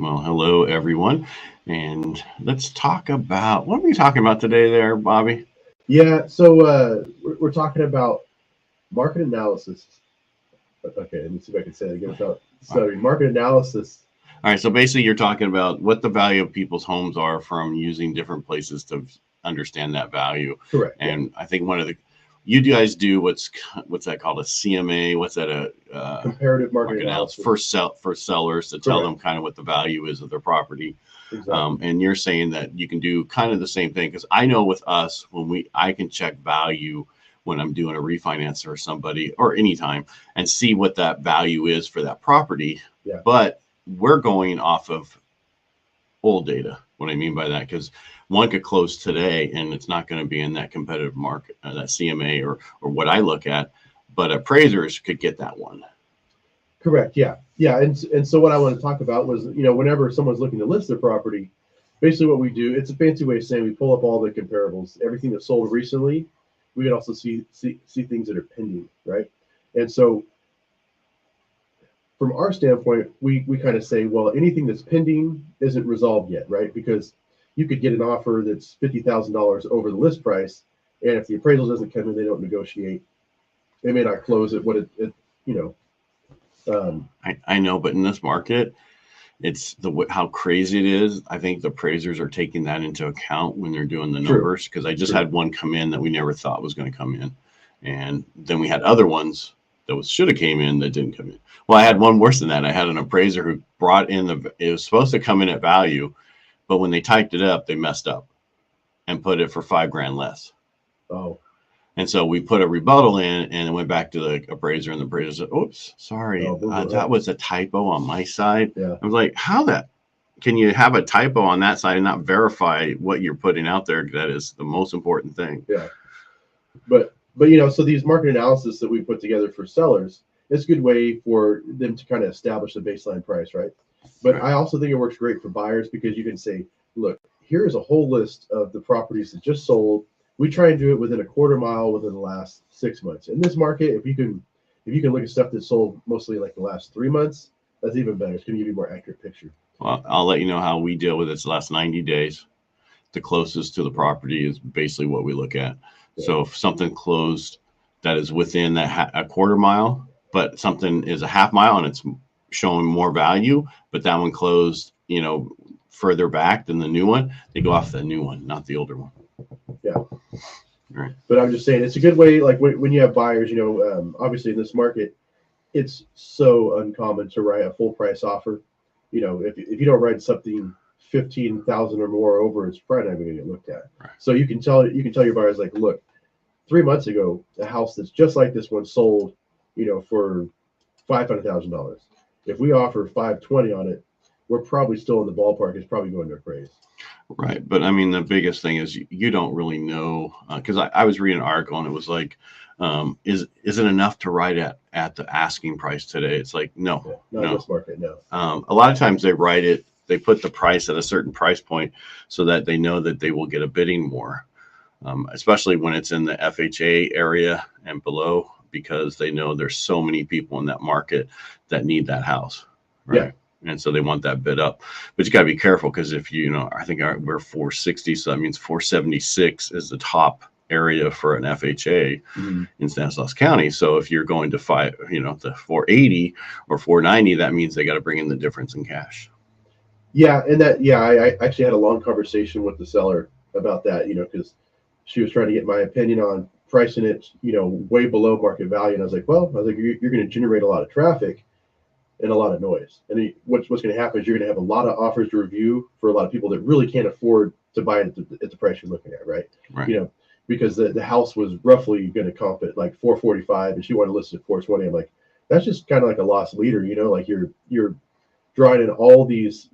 Well, hello everyone, and let's talk about what are we talking about today, there, Bobby? Yeah, so we're talking about market analysis. Okay, let me see if I can say it again without stuttering. Market analysis. All right, so basically, you're talking about what the value of people's homes are from using different places to understand that value. Correct. Yeah. And I think one of the you guys do what's that called, a CMA? What's that, a Comparative market analysis for sellers to tell them kind of what the value is of their property. Exactly. And you're saying that you can do kind of the same thing, because I know with us, I can check value when I'm doing a refinance or somebody or anytime and see what that value is for that property. Yeah. But we're going off of old data. What I mean by that, because one could close today and it's not going to be in that competitive market, that CMA or what I look at, but appraisers could get that one. Correct. Yeah. Yeah. And so what I want to talk about was, whenever someone's looking to list their property, basically what we do, it's a fancy way of saying we pull up all the comparables, everything that's sold recently. We can also see things that are pending, right? And so from our standpoint, we kind of say, well, anything that's pending isn't resolved yet, right? Because you could get an offer that's $50,000 over the list price, and if the appraisal doesn't come in, they don't negotiate. They may not close it. I know, but in this market, it's how crazy it is. I think the appraisers are taking that into account when they're doing the numbers, because I just had one come in that we never thought was going to come in, and then we had other ones that should have came in that didn't come in. Well, I had one worse than that. I had an appraiser who brought in it was supposed to come in at value, but when they typed it up, they messed up and put it for $5,000 less. Oh. And so we put a rebuttal in, and it went back to the appraiser, and the appraiser said, "Oops, sorry, that was a typo on my side." Yeah. I was like, "How that? Can you have a typo on that side and not verify what you're putting out there? That is the most important thing." Yeah. But so these market analysis that we put together for sellers, it's a good way for them to kind of establish the baseline price, right? But I also think it works great for buyers, because you can say, look, here's a whole list of the properties that just sold. We try and do it within a quarter mile within the last 6 months. In this market, if you can look at stuff that sold mostly like the last 3 months, that's even better. It's going to give you a more accurate picture. Well, I'll let you know how we deal with it. It's the last 90 days. The closest to the property is basically what we look at. Yeah. So if something closed that is within that a quarter mile, but something is a half mile and it's showing more value, but that one closed, further back than the new one, they go off the new one, not the older one. Yeah. Right. But I'm just saying, it's a good way, like when you have buyers, obviously in this market, it's so uncommon to write a full price offer. If you don't write something 15,000 or more over, it's probably not even going to get looked at. Right. So you can tell your buyers, like, look, 3 months ago, a house that's just like this one sold, for $500,000. If we offer $520 on it, we're probably still in the ballpark. It's probably going to appraise. Right. But I mean, the biggest thing is you don't really know, because I was reading an article and it was like, is it enough to write at the asking price today? It's like, no. Yeah, not in this market, no. A lot of times they put the price at a certain price point so that they know that they will get a bidding more, especially when it's in the FHA area and below, because they know there's so many people in that market that need that house. Right. Yeah. And so they want that bid up, but you got to be careful, because if I think we're 460, so that means 476 is the top area for an FHA in Stanislaus County. So if you're going to the 480 or 490, that means they got to bring in the difference in cash. Yeah, and I actually had a long conversation with the seller about that, because she was trying to get my opinion on pricing it, way below market value, and I was like, you're going to generate a lot of traffic and a lot of noise. And what's going to happen is you're going to have a lot of offers to review for a lot of people that really can't afford to buy it at the price you're looking at, right? Right. Because the house was roughly going to comp at like 445, and she wanted to list it at 420. I'm like, that's just kind of like a lost leader, like you're drawing in all these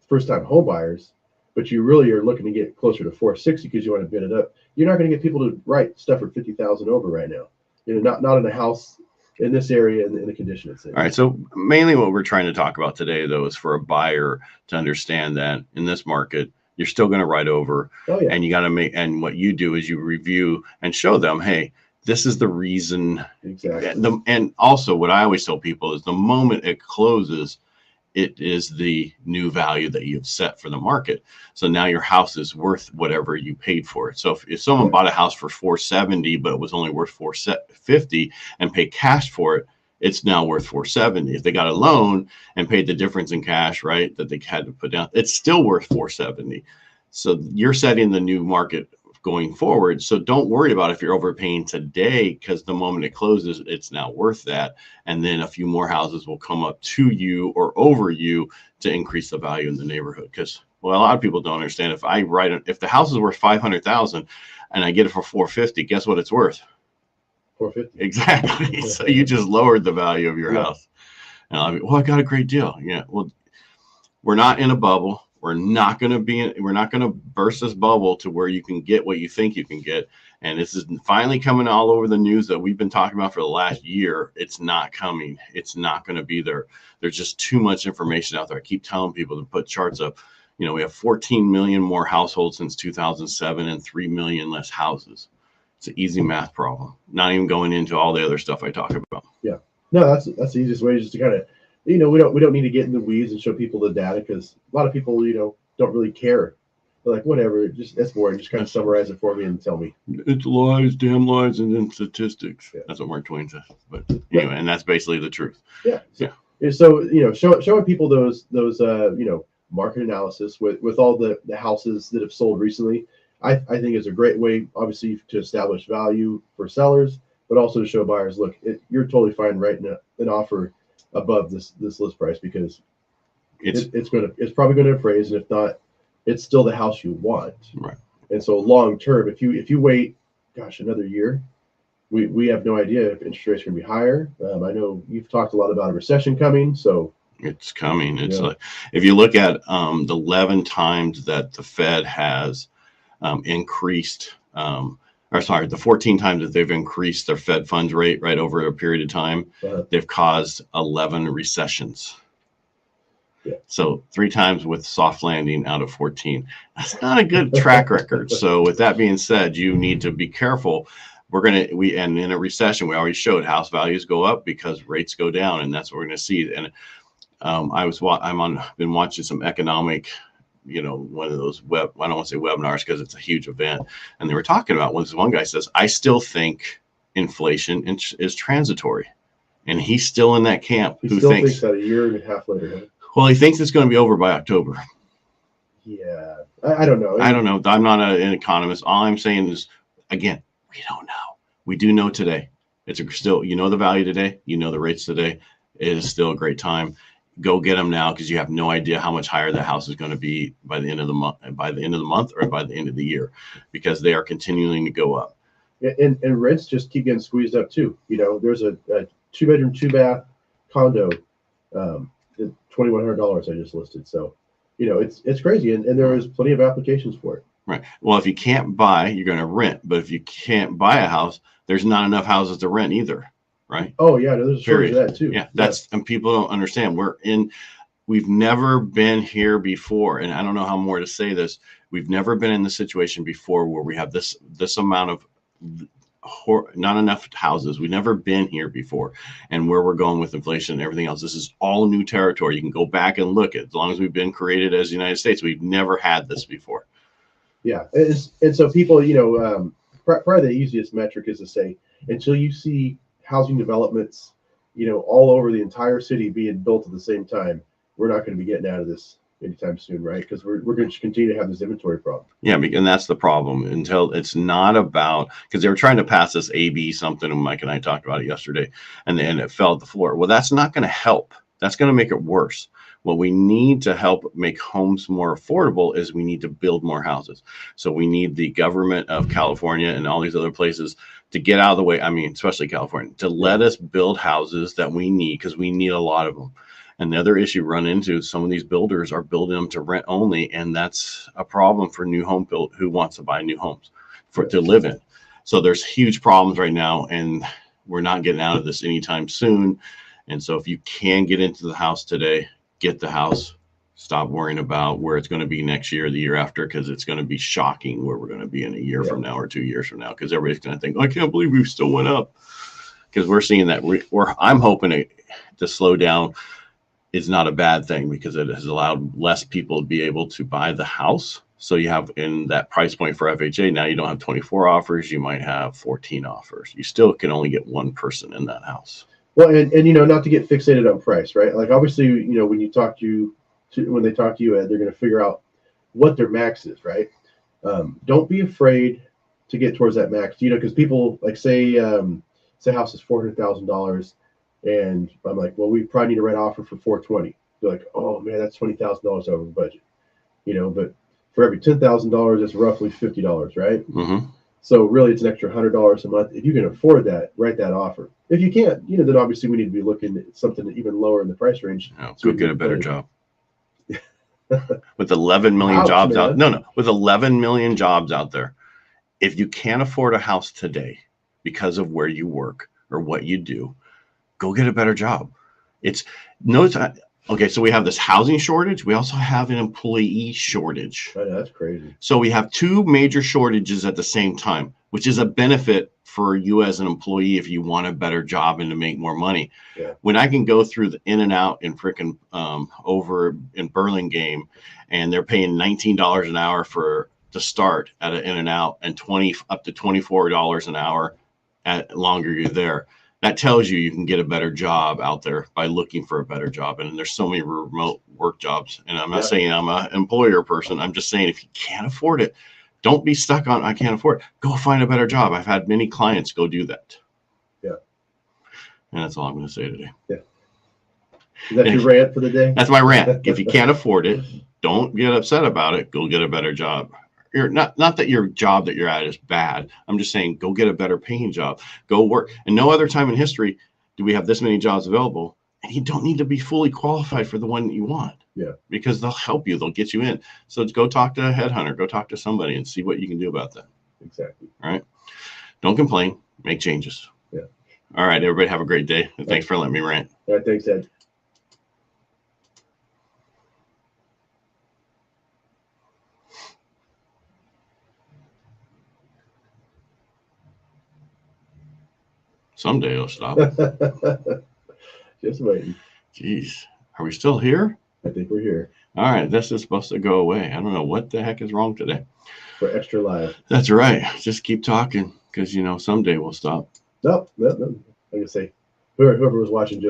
first-time home buyers, but you really are looking to get closer to 460 because you want to bid it up. You're not going to get people to write stuff for 50,000 over right now. Not in a house in this area in the condition it's in. All right. So mainly what we're trying to talk about today, though, is for a buyer to understand that in this market, you're still going to write over. Oh, yeah. And you got to and what you do is you review and show them, hey, this is the reason. Exactly. And also what I always tell people is the moment it closes, it is the new value that you've set for the market. So now your house is worth whatever you paid for it. So if someone bought a house for $470, but it was only worth $450 and paid cash for it, it's now worth $470. If they got a loan and paid the difference in cash, right, that they had to put down, it's still worth $470. So you're setting the new market going forward. So don't worry about if you're overpaying today, because the moment it closes, it's now worth that. And then a few more houses will come up to you or over you to increase the value in the neighborhood. Because, well, a lot of people don't understand, if the house is worth 500,000 and I get it for 450, guess what it's worth? 450. Exactly. So you just lowered the value of your house. And I'll be, well, I got a great deal. Yeah. Well, we're not in a bubble. We're not going to burst this bubble to where you can get what you think you can get. And this is finally coming all over the news that we've been talking about for the last year. It's not coming. It's not going to be there. There's just too much information out there. I keep telling people to put charts up. You know, we have 14 million more households since 2007 and 3 million less houses. It's an easy math problem. Not even going into all the other stuff I talk about. Yeah. No, that's the easiest way, just to kind of, we don't need to get in the weeds and show people the data, because a lot of people, don't really care. They're like, whatever, that's boring. Just kind of summarize it for me and tell me. It's lies, damn lies, and then statistics. Yeah. That's what Mark Twain says. But anyway, and that's basically the truth. Yeah. So showing people those market analysis with all the houses that have sold recently, I think is a great way, obviously, to establish value for sellers, but also to show buyers, look, you're totally fine writing an offer above this list price, because it's probably going to appraise, and if not, it's still the house you want. Right. And so long term, if you wait, another year, we have no idea if interest rates are going to be higher. I know you've talked a lot about a recession coming, so it's coming. It's like, if you look at the 11 times that the Fed has increased, the 14 times that they've increased their Fed funds rate right over a period of time, they've caused 11 recessions. Yeah. So 3 times with soft landing out of 14. That's not a good track record. So with that being said, you need to be careful. And in a recession, we already showed house values go up because rates go down, and that's what we're going to see. And been watching some economic, one of those I don't want to say webinars because it's a huge event. And they were talking about, one guy says, I still think inflation is transitory. And he's still in that camp. He still thinks that a year and a half later. Well, he thinks it's going to be over by October. Yeah. I don't know. I don't know. I'm not an economist. All I'm saying is, again, we don't know. We do know today. It's still, the value today, the rates today. It is still a great time. Go get them now, because you have no idea how much higher the house is going to be by the end of the month, or by the end of the year, because they are continuing to go up. And rents just keep getting squeezed up too. There's a 2-bedroom, 2-bath condo, $2,100 I just listed. So, it's crazy, and there is plenty of applications for it. Right. Well, if you can't buy, you're going to rent. But if you can't buy a house, there's not enough houses to rent either. Right. Oh yeah, there's a shortage of that too. Yeah, and people don't understand. We've never been here before, and I don't know how more to say this. We've never been in the situation before where we have this amount of not enough houses. We've never been here before, and where we're going with inflation and everything else, this is all new territory. You can go back and look at, as long as we've been created as the United States, we've never had this before. Yeah, and so people, probably the easiest metric is to say, until you see housing developments, all over the entire city being built at the same time, we're not going to be getting out of this anytime soon, right? Because we're going to continue to have this inventory problem. Yeah, and that's the problem. Until it's not about, because they were trying to pass this AB something, and Mike and I talked about it yesterday, and it fell at the floor. Well, that's not going to help. That's going to make it worse. What we need to help make homes more affordable is we need to build more houses. So we need the government of California and all these other places to get out of the way. I mean, especially California, to let us build houses that we need, because we need a lot of them. And the other issue run into, some of these builders are building them to rent only, and that's a problem for new home build who wants to buy new homes to live in. So there's huge problems right now, and we're not getting out of this anytime soon. And so if you can get into the house today, get the house. Stop worrying about where it's going to be next year or the year after, because it's going to be shocking where we're going to be in a year from now or 2 years from now, because everybody's going to think, I can't believe we still went up. Because we're seeing that I'm hoping to slow down is not a bad thing because it has allowed less people to be able to buy the house. So you have in that price point for FHA, now you don't have 24 offers, you might have 14 offers. You still can only get one person in that house. Well, and not to get fixated on price, right? Like obviously, when you talk when they talk to you, Ed, they're going to figure out what their max is, right? Don't be afraid to get towards that max, because people like say house is $400,000, and I'm like, well, we probably need a right offer for 420. They're like, oh man, that's $20,000 over budget, but for every $10,000, that's roughly $50, right? Mm-hmm. So really, it's an extra $100 a month. If you can afford that, write that offer. If you can't, then obviously we need to be looking at something even lower in the price range. Go get a better job. With 11 million jobs out. No, with 11 million jobs out there. If you can't afford a house today because of where you work or what you do, go get a better job. Okay, so we have this housing shortage. We also have an employee shortage. Oh, that's crazy. So we have two major shortages at the same time, which is a benefit for you as an employee if you want a better job and to make more money. Yeah. When I can go through the In-N-Out in freaking over in Burlingame, and they're paying $19 an hour to start at an In-N-Out and up to $24 an hour at longer you're there. That tells you can get a better job out there by looking for a better job. And there's so many remote work jobs. And I'm not saying I'm an employer person. I'm just saying if you can't afford it, don't be stuck on I can't afford it. Go find a better job. I've had many clients go do that. Yeah. And that's all I'm going to say today. Yeah. Is that your rant for the day? That's my rant. If you can't afford it, don't get upset about it. Go get a better job. You're not that your job that you're at is bad. I'm just saying go get a better paying job. Go work. And no other time in history do we have this many jobs available. And you don't need to be fully qualified for the one that you want. Yeah. Because they'll help you. They'll get you in. So go talk to a headhunter. Go talk to somebody and see what you can do about that. Exactly. All right. Don't complain. Make changes. Yeah. All right. Everybody have a great day. And thanks for letting me rant. All right. Thanks, Ed. Someday it'll stop. Just waiting. Jeez. Are we still here? I think we're here. All right. This is supposed to go away. I don't know what the heck is wrong today. We're extra live. That's right. Just keep talking because, someday we'll stop. No. Like I say, whoever was watching just